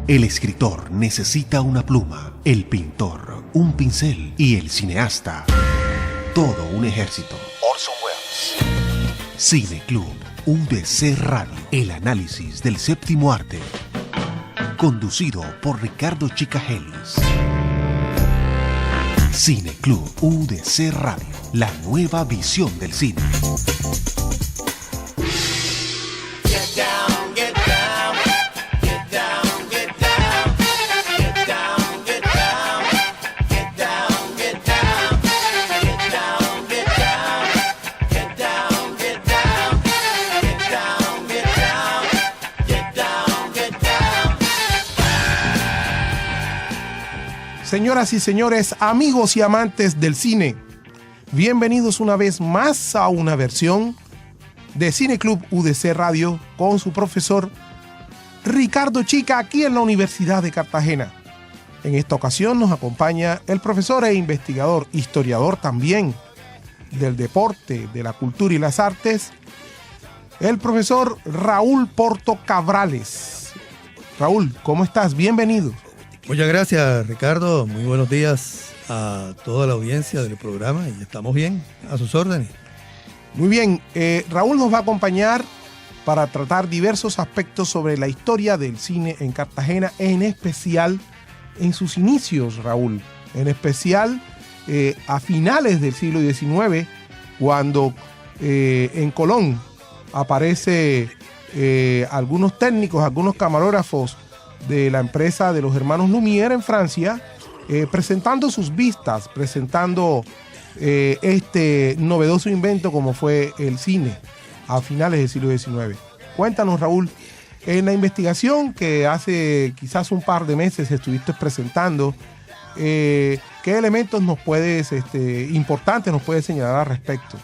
El escritor necesita una pluma, el pintor un pincel y el cineasta todo un ejército. Orson Welles. Cine Club UDC Radio. El análisis del séptimo arte. Conducido por Ricardo Chicagelis. Cine Club UDC Radio. La nueva visión del cine. Señoras y señores, amigos y amantes del cine, bienvenidos una vez más a una versión de Cine Club UDC Radio con su profesor Ricardo Chica aquí en la Universidad de Cartagena. En esta ocasión nos acompaña el profesor e investigador, historiador también del deporte, de la cultura y las artes, el profesor Raúl Porto Cabrales. Raúl, ¿cómo estás? Bienvenido. Muchas gracias, Ricardo. Muy buenos días a toda la audiencia del programa y estamos bien, a sus órdenes. Muy bien, Raúl nos va a acompañar para tratar diversos aspectos sobre la historia del cine en Cartagena, en especial en sus inicios, Raúl. En especial a finales del siglo XIX, cuando en Colón aparece algunos técnicos, algunos camarógrafos de la empresa de los hermanos Lumière en Francia, presentando sus vistas, presentando este novedoso invento como fue el cine a finales del siglo XIX. Cuéntanos, Raúl, en la investigación que hace quizás un par de meses estuviste presentando, ¿qué elementos nos puedes, importantes nos puedes señalar al respecto?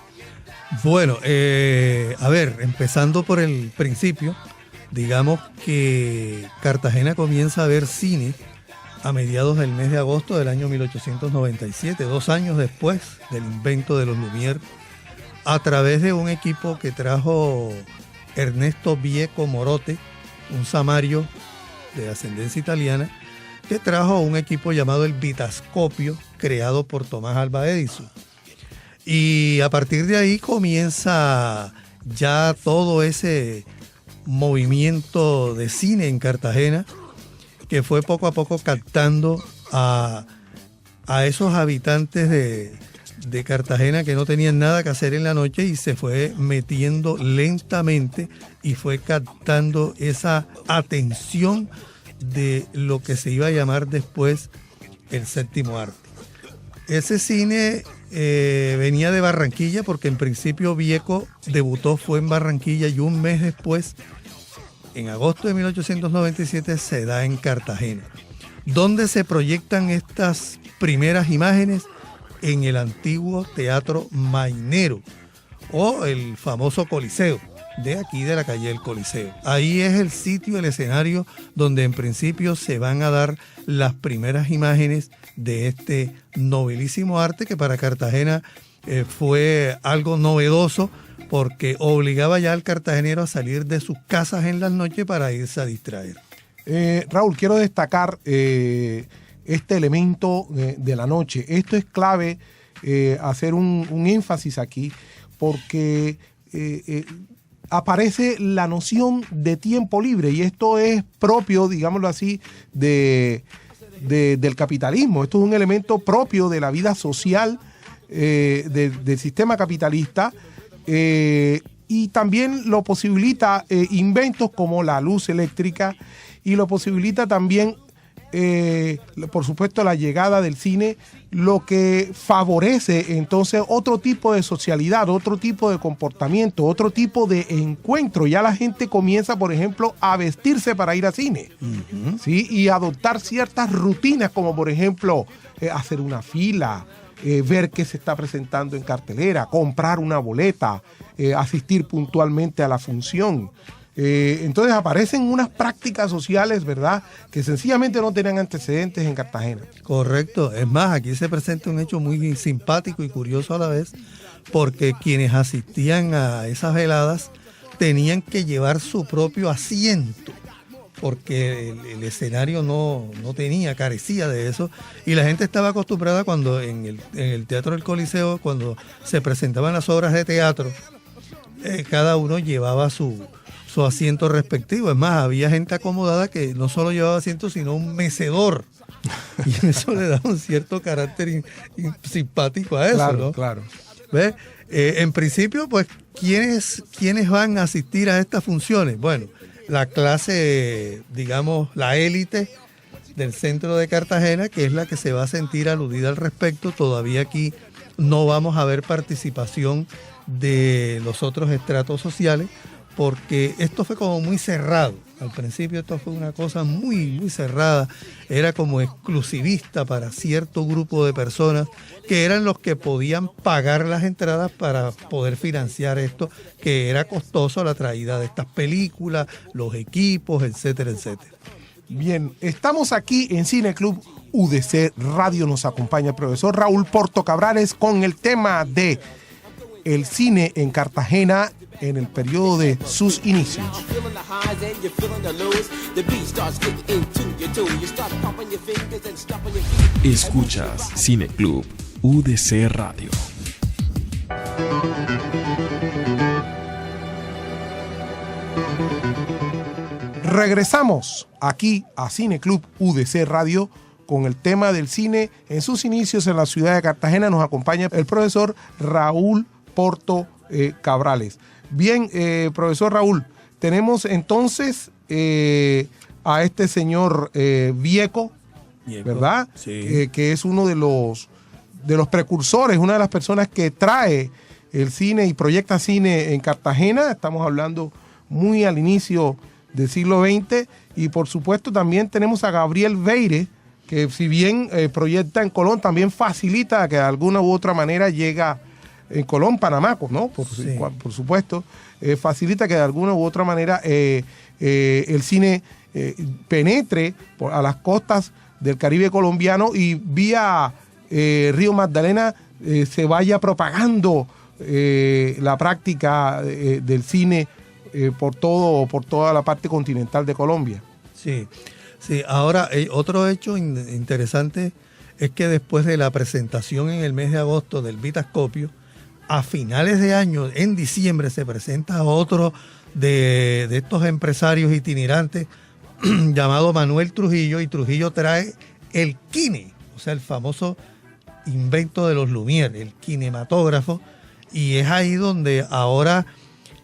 Bueno, a ver, empezando por el principio, digamos que Cartagena comienza a ver cine a mediados del mes de agosto del año 1897, 2 años después del invento de los Lumière, a través de un equipo que trajo Ernesto Vieco Morote, un samario de ascendencia italiana, que trajo un equipo llamado el Vitascopio, creado por Tomás Alva Edison. Y a partir de ahí comienza ya todo ese movimiento de cine en Cartagena, que fue poco a poco captando a esos habitantes de Cartagena que no tenían nada que hacer en la noche y se fue metiendo lentamente y fue captando esa atención de lo que se iba a llamar después el séptimo arte. Ese cine venía de Barranquilla, porque en principio Vieco debutó fue en Barranquilla y un mes después, en agosto de 1897, se da en Cartagena. ¿Dónde se proyectan estas primeras imágenes? En el antiguo Teatro Mainero, o el famoso Coliseo, de aquí de la calle del Coliseo. Ahí es el sitio, el escenario, donde en principio se van a dar las primeras imágenes de este nobilísimo arte que para Cartagena fue algo novedoso, porque obligaba ya al cartagenero a salir de sus casas en las noches para irse a distraer. Raúl, quiero destacar este elemento de la noche. Esto es clave, hacer un énfasis aquí, porque aparece la noción de tiempo libre, y esto es propio, digámoslo así, del capitalismo. Esto es un elemento propio de la vida social del sistema capitalista, y también lo posibilita inventos como la luz eléctrica, y lo posibilita también, por supuesto, la llegada del cine, lo que favorece entonces otro tipo de socialidad, otro tipo de comportamiento, otro tipo de encuentro. Ya la gente comienza, por ejemplo, a vestirse para ir al cine, ¿sí? Y adoptar ciertas rutinas, como por ejemplo hacer una fila, ver qué se está presentando en cartelera, comprar una boleta, asistir puntualmente a la función. Entonces aparecen unas prácticas sociales, ¿verdad?, que sencillamente no tenían antecedentes en Cartagena. Correcto. Es más, aquí se presenta un hecho muy simpático y curioso a la vez, porque quienes asistían a esas veladas tenían que llevar su propio asiento porque el escenario no carecía de eso, y la gente estaba acostumbrada cuando en el Teatro del Coliseo, cuando se presentaban las obras de teatro, cada uno llevaba su asiento respectivo. Es más, había gente acomodada que no solo llevaba asiento, sino un mecedor. Y eso le da un cierto carácter simpático a eso, claro, ¿no? Claro. ¿Ves? En principio, pues, ¿quiénes van a asistir a estas funciones? Bueno, la clase, digamos, la élite del centro de Cartagena, que es la que se va a sentir aludida al respecto. Todavía aquí no vamos a ver participación de los otros estratos sociales, porque esto fue como muy cerrado. Al principio esto fue una cosa muy, muy cerrada. Era como exclusivista para cierto grupo de personas que eran los que podían pagar las entradas para poder financiar esto, que era costoso, la traída de estas películas, los equipos, etcétera, etcétera. Bien, estamos aquí en Cine Club UDC Radio. Nos acompaña el profesor Raúl Porto Cabrales con el tema de el cine en Cartagena en el periodo de sus inicios. Escuchas Cine Club UDC Radio. Regresamos aquí a Cine Club UDC Radio con el tema del cine en sus inicios en la ciudad de Cartagena. Nos acompaña el profesor Raúl Porto Cabrales. Bien, profesor Raúl, tenemos entonces a este señor Vieco, ¿verdad? Sí. Que es uno de los precursores, una de las personas que trae el cine y proyecta cine en Cartagena. Estamos hablando muy al inicio del siglo XX. Y por supuesto también tenemos a Gabriel Veire, que si bien proyecta en Colón, también facilita que de alguna u otra manera llega en Colón, Panamá, ¿no? Por supuesto, facilita que de alguna u otra manera el cine penetre a las costas del Caribe colombiano y vía Río Magdalena se vaya propagando la práctica del cine por toda la parte continental de Colombia. Sí. Ahora, otro hecho interesante es que después de la presentación en el mes de agosto del Vitascopio, a finales de año, en diciembre, se presenta otro de estos empresarios itinerantes llamado Manuel Trujillo, y Trujillo trae el kine, o sea, el famoso invento de los Lumière, el kinematógrafo, y es ahí donde ahora,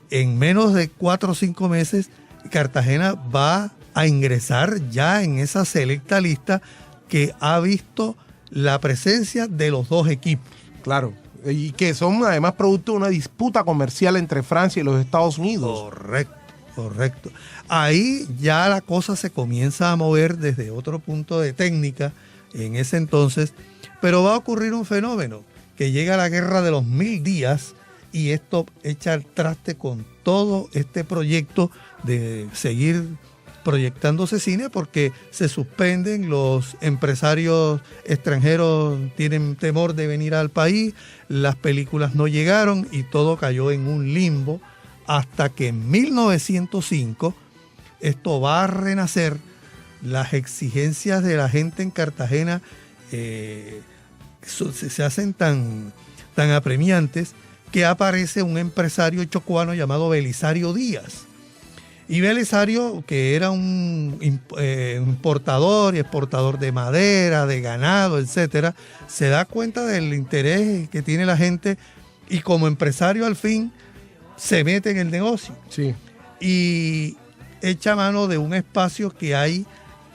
en menos de 4 o 5 meses, Cartagena va a ingresar ya en esa selecta lista que ha visto la presencia de los dos equipos. Claro. Y que son además producto de una disputa comercial entre Francia y los Estados Unidos. Correcto. Ahí ya la cosa se comienza a mover desde otro punto de técnica en ese entonces, pero va a ocurrir un fenómeno, que llega la Guerra de los 1000 días, y esto echa al traste con todo este proyecto de seguir proyectándose cine, porque se suspenden, los empresarios extranjeros tienen temor de venir al país, las películas no llegaron y todo cayó en un limbo, hasta que en 1905 esto va a renacer. Las exigencias de la gente en Cartagena se hacen tan apremiantes que aparece un empresario chocuano llamado Belisario Díaz. Y Belisario, que era un importador y exportador de madera, de ganado, etcétera, se da cuenta del interés que tiene la gente, y como empresario al fin se mete en el negocio. Sí. Y echa mano de un espacio que hay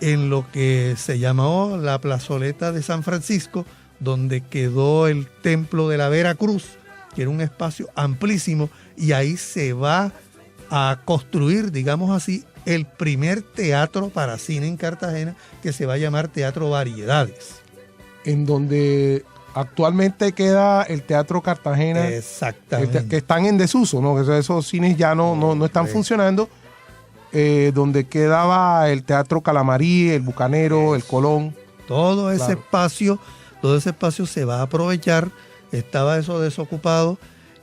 en lo que se llamó la plazoleta de San Francisco, donde quedó el templo de la Vera Cruz, que era un espacio amplísimo, y ahí se va a construir, digamos así, el primer teatro para cine en Cartagena, que se va a llamar Teatro Variedades. En donde actualmente queda el Teatro Cartagena. Exactamente. Que están en desuso, ¿no? Esos cines ya no están funcionando. Donde quedaba el Teatro Calamarí, el Bucanero, el Colón. Todo ese espacio se va a aprovechar. Estaba eso desocupado.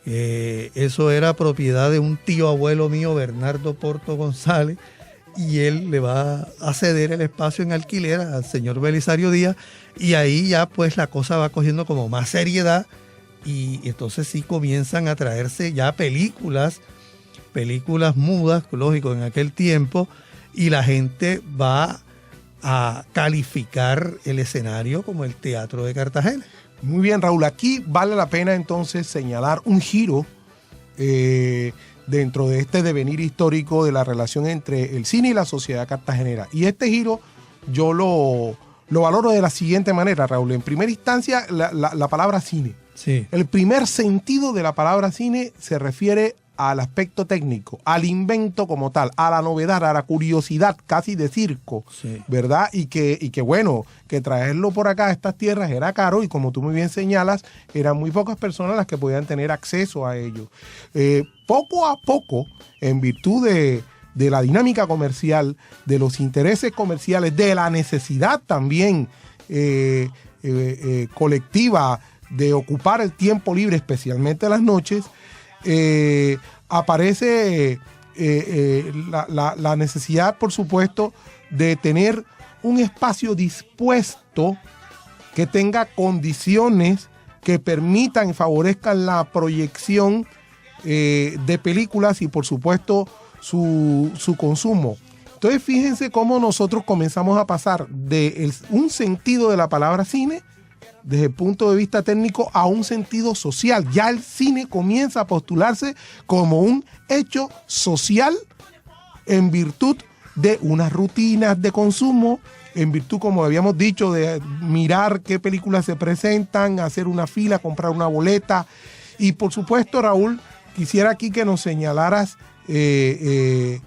Eso era propiedad de un tío abuelo mío, Bernardo Porto González, y él le va a ceder el espacio en alquiler al señor Belisario Díaz, y ahí ya pues la cosa va cogiendo como más seriedad, y entonces sí comienzan a traerse ya películas mudas, lógico, en aquel tiempo, y la gente va a calificar el escenario como el Teatro de Cartagena. Muy bien, Raúl. Aquí vale la pena entonces señalar un giro dentro de este devenir histórico de la relación entre el cine y la sociedad cartagenera. Y este giro yo lo valoro de la siguiente manera, Raúl. En primera instancia, la palabra cine. Sí. El primer sentido de la palabra cine se refiere al aspecto técnico, al invento como tal, a la novedad, a la curiosidad casi de circo, Sí. ¿verdad? Y que bueno, que traerlo por acá a estas tierras era caro y como tú muy bien señalas, eran muy pocas personas las que podían tener acceso a ello. Poco a poco, en virtud de la dinámica comercial, de los intereses comerciales, de la necesidad también colectiva de ocupar el tiempo libre, especialmente las noches, aparece la necesidad, por supuesto, de tener un espacio dispuesto que tenga condiciones que permitan y favorezcan la proyección de películas y, por supuesto, su consumo. Entonces, fíjense cómo nosotros comenzamos a pasar de un sentido de la palabra cine desde el punto de vista técnico a un sentido social. Ya el cine comienza a postularse como un hecho social en virtud de unas rutinas de consumo, en virtud, como habíamos dicho, de mirar qué películas se presentan, hacer una fila, comprar una boleta. Y por supuesto, Raúl, quisiera aquí que nos señalaras en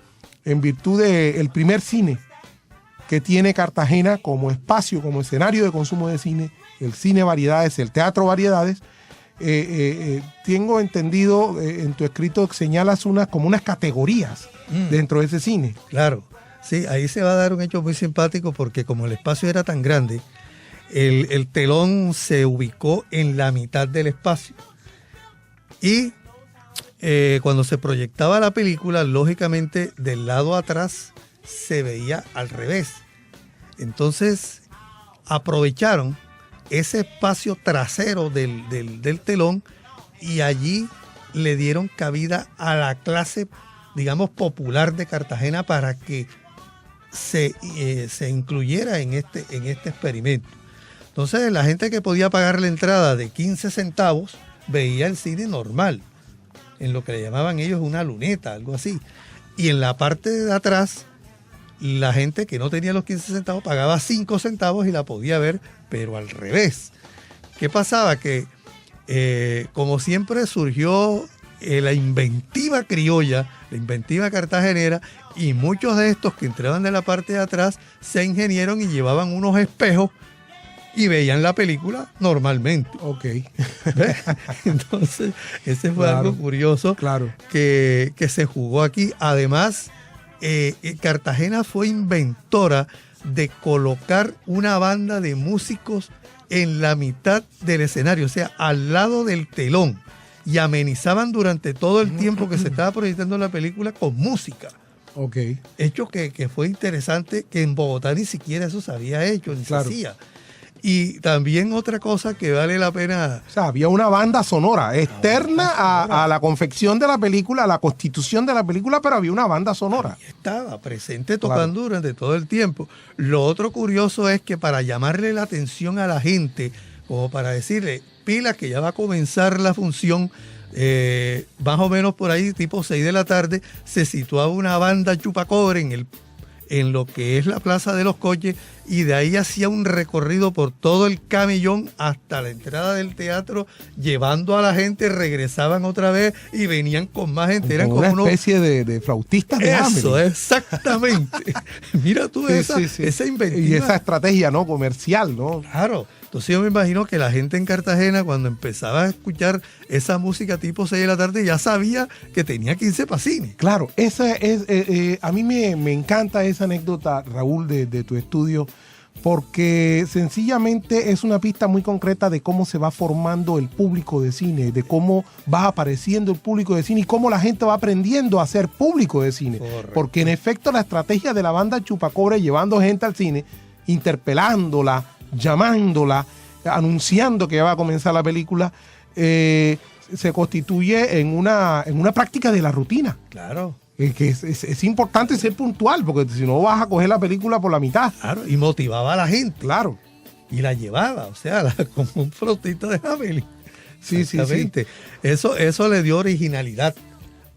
virtud del primer cine que tiene Cartagena como espacio, como escenario de consumo de cine, el cine Variedades, el Teatro Variedades. Tengo entendido en tu escrito que señalas como unas categorías dentro de ese cine. Claro, sí, ahí se va a dar un hecho muy simpático porque como el espacio era tan grande, el telón se ubicó en la mitad del espacio. Y cuando se proyectaba la película, lógicamente del lado atrás se veía al revés. Entonces aprovecharon ese espacio trasero del telón y allí le dieron cabida a la clase, digamos, popular de Cartagena para que se incluyera en este experimento. Entonces la gente que podía pagar la entrada de 15 centavos veía el cine normal, en lo que le llamaban ellos una luneta, algo así. Y en la parte de atrás, la gente que no tenía los 15 centavos pagaba 5 centavos y la podía ver, pero al revés. ¿Qué pasaba? Que como siempre surgió la inventiva criolla, la inventiva cartagenera, y muchos de estos que entraban de la parte de atrás se ingenieron y llevaban unos espejos y veían la película normalmente. Ok. Entonces, ese fue algo curioso, claro, que se jugó aquí. Además, Cartagena fue inventora de colocar una banda de músicos en la mitad del escenario, o sea, al lado del telón, y amenizaban durante todo el tiempo que se estaba proyectando la película con música. Ok. Hecho que fue interesante, que en Bogotá ni siquiera eso se había hecho, ni Claro. se hacía. Y también otra cosa que vale la pena... O sea, había una banda sonora externa a la confección de la película, a la constitución de la película, pero había una banda sonora. Estaba presente tocando durante todo el tiempo. Lo otro curioso es que para llamarle la atención a la gente, como para decirle, pila que ya va a comenzar la función, más o menos por ahí, tipo 6 de la tarde, se situaba una banda chupacobre en lo que es la Plaza de los Coches, y de ahí hacía un recorrido por todo el camellón hasta la entrada del teatro, llevando a la gente, regresaban otra vez y venían con más gente. Eran como una especie de flautistas de Eso, hambre. exactamente. Mira tú esa inventiva. Y esa estrategia, ¿no? Comercial, ¿no? Claro. Entonces yo me imagino que la gente en Cartagena, cuando empezaba a escuchar esa música tipo 6 de la tarde, ya sabía que tenía 15 pasines. Claro, esa es, a mí me encanta esa anécdota, Raúl, de tu estudio, porque sencillamente es una pista muy concreta de cómo se va formando el público de cine, de cómo va apareciendo el público de cine y cómo la gente va aprendiendo a ser público de cine. Correcto. Porque en efecto la estrategia de la banda Chupacobre llevando gente al cine, interpelándola, llamándola, anunciando que ya va a comenzar la película, se constituye en una práctica de la rutina. Claro. Que es importante ser puntual, porque si no vas a coger la película por la mitad. Claro, y motivaba a la gente. Claro. Y la llevaba, o sea, como un frutito de Hamelin. Sí. Eso le dio originalidad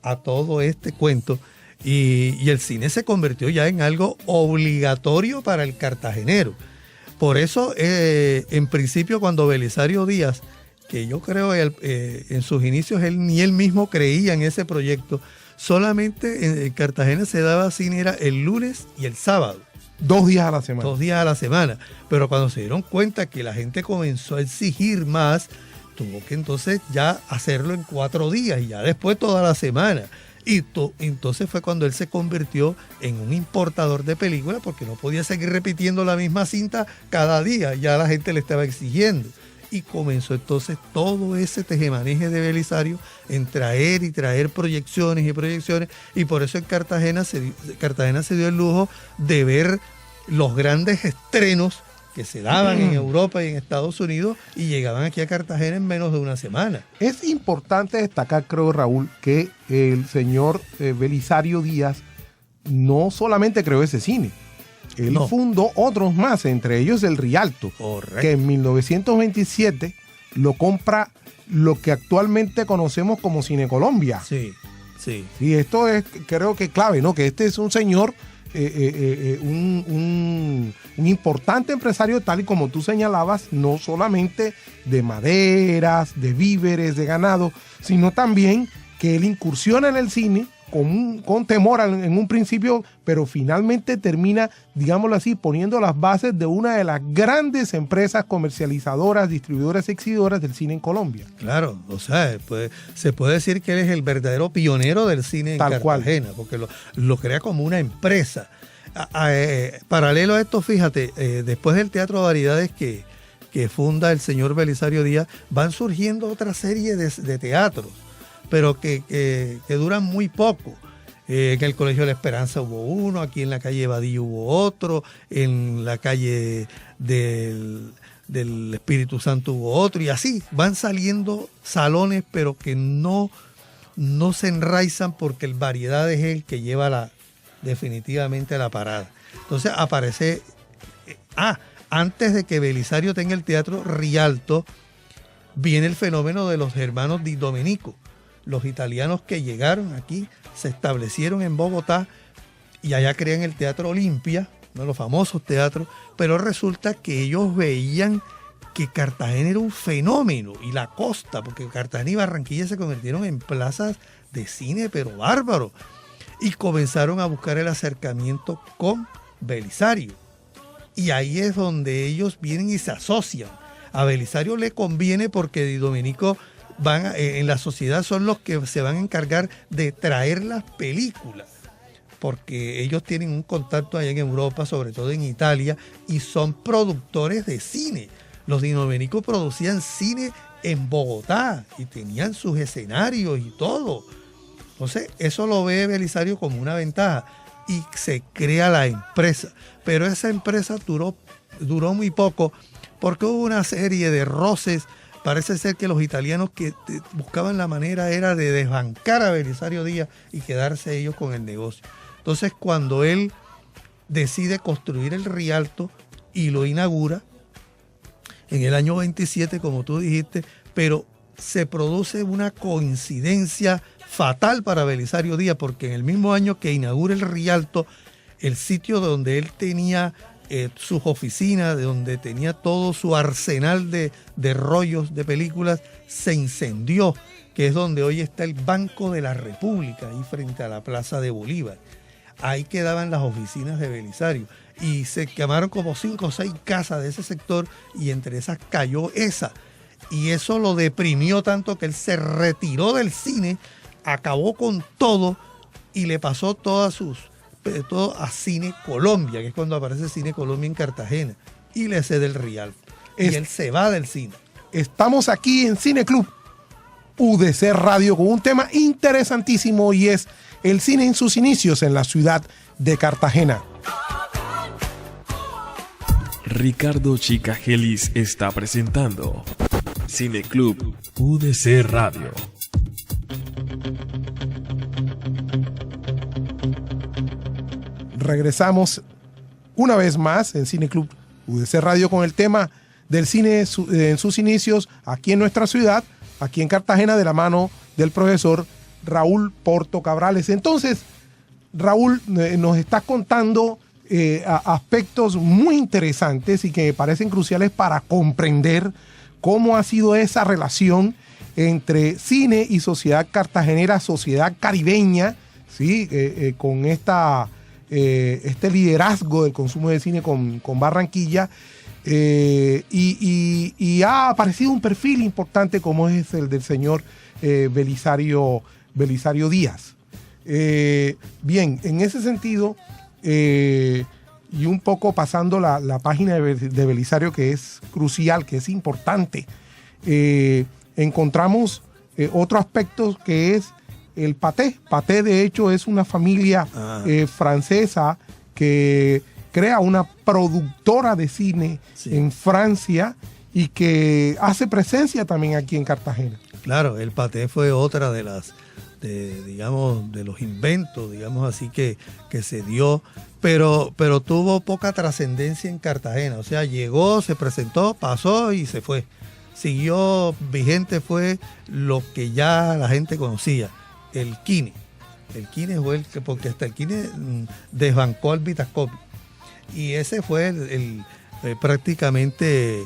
a todo este cuento. Y el cine se convirtió ya en algo obligatorio para el cartagenero. Por eso, en principio, cuando Belisario Díaz, que yo creo en sus inicios ni él mismo creía en ese proyecto, solamente en Cartagena se daba cine era el lunes y el sábado. 2 días a la semana. 2 días a la semana. Pero cuando se dieron cuenta que la gente comenzó a exigir más, tuvo que entonces ya hacerlo en 4 días y ya después toda la semana. Y entonces fue cuando él se convirtió en un importador de películas, porque no podía seguir repitiendo la misma cinta cada día, ya la gente le estaba exigiendo. Y comenzó entonces todo ese tejemaneje de Belisario en traer proyecciones y proyecciones. Y por eso en Cartagena se dio el lujo de ver los grandes estrenos que se daban en Europa y en Estados Unidos y llegaban aquí a Cartagena en menos de una semana. Es importante destacar, creo, Raúl, que el señor Belisario Díaz no solamente creó ese cine. Él fundó otros más, entre ellos el Rialto. Correcto. Que en 1927 lo compra lo que actualmente conocemos como Cine Colombia. Sí. Y esto es, creo que clave, ¿no? Que este es un señor, un importante empresario, tal y como tú señalabas, no solamente de maderas, de víveres, de ganado, sino también que él incursiona en el cine con temor en un principio, pero finalmente termina, digámoslo así, poniendo las bases de una de las grandes empresas comercializadoras, distribuidoras y exhibidoras del cine en Colombia. Claro, o sea, se puede decir que él es el verdadero pionero del cine en Cartagena, porque lo crea como una empresa. Paralelo a esto, fíjate, después del Teatro de Variedades que funda el señor Belisario Díaz, van surgiendo otra serie de teatros, pero que duran muy poco. En el Colegio de la Esperanza hubo uno, aquí en la calle Vadillo hubo otro, en la calle del Espíritu Santo hubo otro, y así van saliendo salones, pero que no se enraizan, porque el Variedad es el que lleva definitivamente la parada. Entonces aparece, antes de que Belisario tenga el Teatro Rialto, viene el fenómeno de los hermanos Di Domenico, los italianos que llegaron aquí, se establecieron en Bogotá y allá crean el Teatro Olimpia, uno de los famosos teatros, pero resulta que ellos veían que Cartagena era un fenómeno, y la costa, porque Cartagena y Barranquilla se convirtieron en plazas de cine, pero bárbaro, y comenzaron a buscar el acercamiento con Belisario. Y ahí es donde ellos vienen y se asocian. A Belisario le conviene porque Di Domenico en la sociedad son los que se van a encargar de traer las películas, porque ellos tienen un contacto allá en Europa, sobre todo en Italia, y son productores de cine. Los Di Domenico producían cine en Bogotá y tenían sus escenarios y todo. Entonces eso lo ve Belisario como una ventaja y se crea la empresa. Pero esa empresa duró muy poco, porque hubo una serie de roces. Parece ser que los italianos que buscaban la manera era de desbancar a Belisario Díaz y quedarse ellos con el negocio. Entonces, cuando él decide construir el Rialto y lo inaugura en el año 27, como tú dijiste, pero se produce una coincidencia fatal para Belisario Díaz, porque en el mismo año que inaugura el Rialto, el sitio donde él tenía sus oficinas, de donde tenía todo su arsenal de rollos de películas, se incendió, que es donde hoy está el Banco de la República, ahí frente a la Plaza de Bolívar. Ahí quedaban las oficinas de Belisario y se quemaron como 5 o 6 casas de ese sector, y entre esas cayó esa. Y eso lo deprimió tanto que él se retiró del cine, acabó con todo y le pasó todo a Cine Colombia, que es cuando aparece Cine Colombia en Cartagena. y le cede el Rialto. Y él se va del cine. Estamos aquí en Cine Club UDC Radio con un tema interesantísimo y es el cine en sus inicios en la ciudad de Cartagena. Ricardo Chicagelis está presentando Cine Club UDC Radio. Regresamos una vez más en Cine Club UDC Radio con el tema del cine en sus inicios aquí en nuestra ciudad, aquí en Cartagena, de la mano del profesor Raúl Porto Cabrales. Entonces, Raúl, nos está contando aspectos muy interesantes y que me parecen cruciales para comprender cómo ha sido esa relación entre cine y sociedad cartagenera, sociedad caribeña, ¿sí? Con este liderazgo del consumo de cine con Barranquilla. Y ha aparecido un perfil importante como es el del señor Belisario Díaz. Bien, en ese sentido, y un poco pasando la página de Belisario, que es crucial, que es importante, encontramos otro aspecto que es el Pathé. Pathé, de hecho, es una familia francesa que crea una productora de cine en Francia y que hace presencia también aquí en Cartagena. Claro, el Pathé fue otra de los inventos, digamos así, que se dio, pero tuvo poca trascendencia en Cartagena. O sea, llegó, se presentó, pasó y se fue. Siguió vigente fue lo que ya la gente conocía, el Kine. El Kine fue porque hasta el Kine desbancó al Vitascopio. Y ese fue prácticamente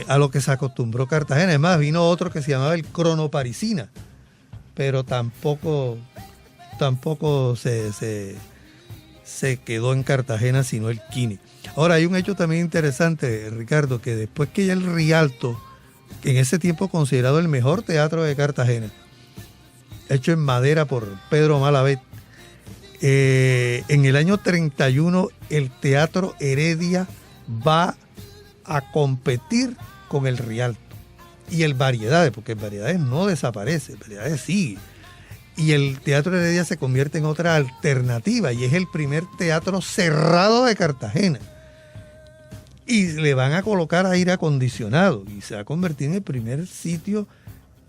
a lo que se acostumbró Cartagena. Además, vino otro que se llamaba el Cronoparisina, pero tampoco se quedó en Cartagena, sino el Kine. Ahora, hay un hecho también interesante, Ricardo, que después que ya el Rialto, en ese tiempo considerado el mejor teatro de Cartagena, hecho en madera por Pedro Malavet, en el año 31 el Teatro Heredia va a competir con el Rialto y el Variedades, porque el Variedades no desaparece, el Variedades sigue, y el Teatro Heredia se convierte en otra alternativa y es el primer teatro cerrado de Cartagena y le van a colocar aire acondicionado y se va a convertir en el primer sitio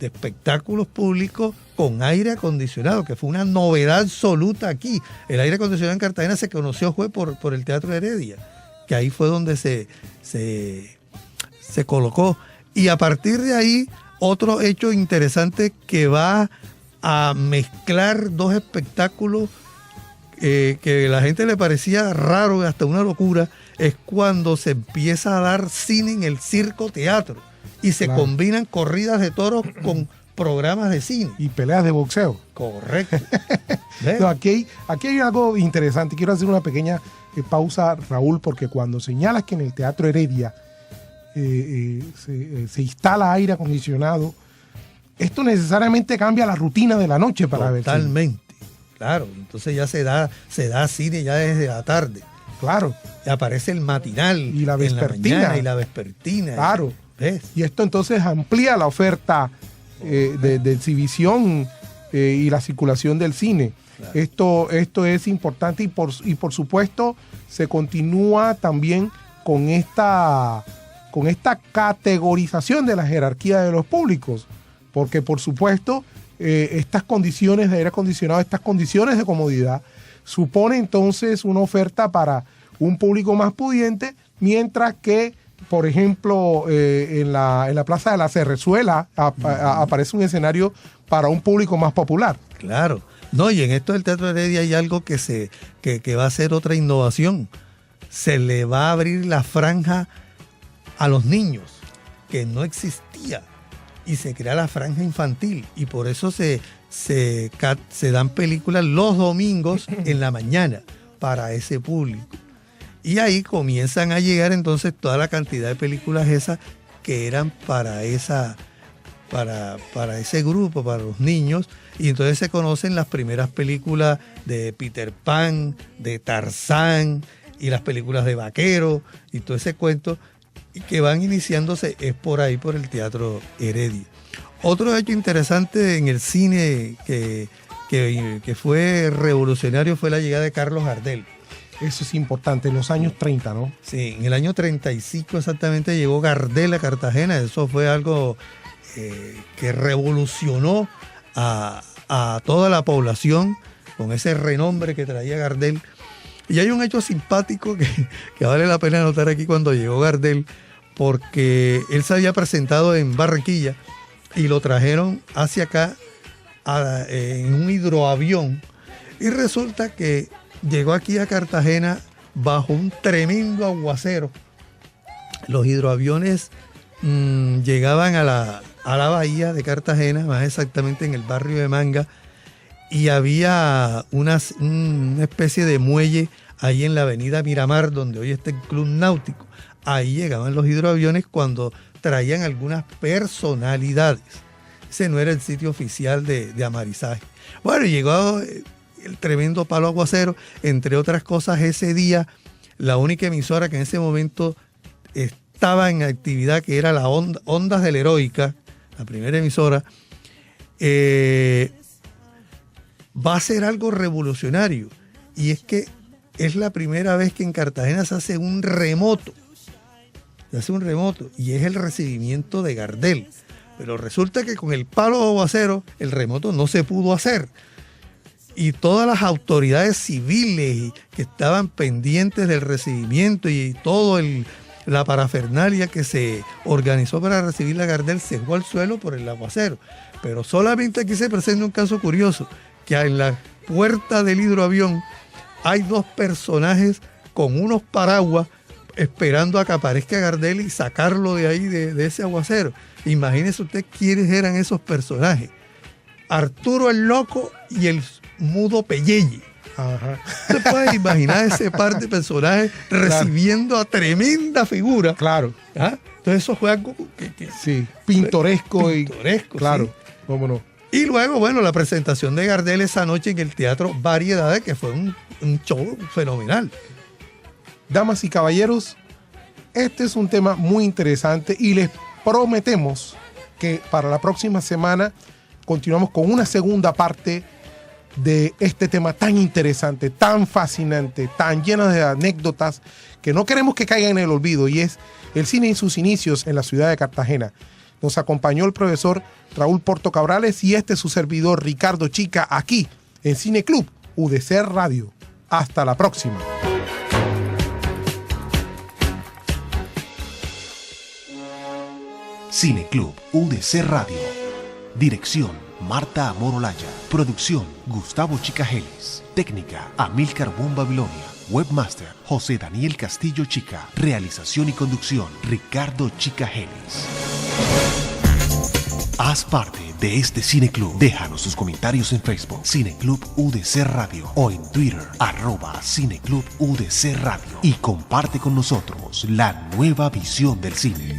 de espectáculos públicos con aire acondicionado, que fue una novedad absoluta aquí. El aire acondicionado en Cartagena se conoció fue por el Teatro Heredia, que ahí fue donde se colocó. Y a partir de ahí, otro hecho interesante que va a mezclar dos espectáculos que a la gente le parecía raro, hasta una locura, es cuando se empieza a dar cine en el Circo Teatro. Y se combinan corridas de toros con programas de cine. Y peleas de boxeo. Correcto. No, aquí hay algo interesante. Quiero hacer una pequeña pausa, Raúl, porque cuando señalas que en el Teatro Heredia se instala aire acondicionado, esto necesariamente cambia la rutina de la noche para ver cine. Totalmente. Claro. Entonces ya se da cine ya desde la tarde. Claro. Y aparece el matinal. Y la vespertina. En la mañana, y la vespertina. Claro. ¿Ves? Y esto entonces amplía la oferta de exhibición y la circulación del cine. Claro. Esto es importante y por supuesto se continúa también con esta categorización de la jerarquía de los públicos, porque por supuesto estas condiciones de aire acondicionado, estas condiciones de comodidad supone entonces una oferta para un público más pudiente, mientras que por ejemplo, en la Plaza de la Cerrezuela aparece un escenario para un público más popular. Claro. No, y en esto del Teatro Heredia hay algo que va a ser otra innovación. Se le va a abrir la franja a los niños, que no existía, y se crea la franja infantil. Y por eso se dan películas los domingos en la mañana para ese público. Y ahí comienzan a llegar entonces toda la cantidad de películas esas que eran para ese grupo, para los niños. Y entonces se conocen las primeras películas de Peter Pan, de Tarzán, y las películas de vaqueros y todo ese cuento, y que van iniciándose es por ahí, por el Teatro Heredia. Otro hecho interesante en el cine que fue revolucionario fue la llegada de Carlos Gardel. Eso es importante, en los años 30, ¿no? Sí, en el año 35 exactamente llegó Gardel a Cartagena. Eso fue algo que revolucionó a toda la población con ese renombre que traía Gardel. Y hay un hecho simpático que vale la pena anotar aquí cuando llegó Gardel, porque él se había presentado en Barranquilla y lo trajeron hacia acá en un hidroavión, y resulta que llegó aquí a Cartagena bajo un tremendo aguacero. Los hidroaviones llegaban a la bahía de Cartagena, más exactamente en el barrio de Manga, y había una especie de muelle ahí en la avenida Miramar, donde hoy está el Club Náutico. Ahí llegaban los hidroaviones cuando traían algunas personalidades. Ese no era el sitio oficial de amarizaje. Bueno, llegó el tremendo palo aguacero. Entre otras cosas, ese día la única emisora que en ese momento estaba en actividad, que era la Ondas de la Heroica, la primera emisora, va a ser algo revolucionario. Y es que es la primera vez que en Cartagena se hace un remoto. Y es el recibimiento de Gardel. Pero resulta que con el palo de aguacero el remoto no se pudo hacer. Y todas las autoridades civiles que estaban pendientes del recibimiento y todo la parafernalia que se organizó para recibir a Gardel se fue al suelo por el aguacero. Pero solamente aquí se presenta un caso curioso, que en la puerta del hidroavión hay dos personajes con unos paraguas esperando a que aparezca Gardel y sacarlo de ahí, de ese aguacero. Imagínese usted quiénes eran esos personajes. Arturo el Loco y el Mudo Pelleye. Ajá. Usted puede imaginar ese par de personajes recibiendo a tremenda figura. Claro. ¿Ah? Entonces eso fue algo que sí, pintoresco. Pintoresco, claro, sí. Cómo no. Y luego, bueno, la presentación de Gardel esa noche en el Teatro Variedades, que fue un show fenomenal. Damas y caballeros, este es un tema muy interesante y les prometemos que para la próxima semana continuamos con una segunda parte de este tema tan interesante, tan fascinante, tan lleno de anécdotas que no queremos que caigan en el olvido, y es el cine en sus inicios en la ciudad de Cartagena. Nos acompañó el profesor Raúl Porto Cabrales y este es su servidor Ricardo Chica, aquí en Cine Club UDC Radio. Hasta la próxima. Cine Club UDC Radio. Dirección: Marta Amor Olaya. Producción: Gustavo Chicajeles. Técnica: Amílcar Boom Babilonia. Webmaster: José Daniel Castillo Chica. Realización y conducción: Ricardo Chicajeles. Haz parte de este Cine Club. Déjanos tus comentarios en Facebook, Cine Club UDC Radio, o en Twitter, @Cine Club UDC Radio. Y comparte con nosotros la nueva visión del cine.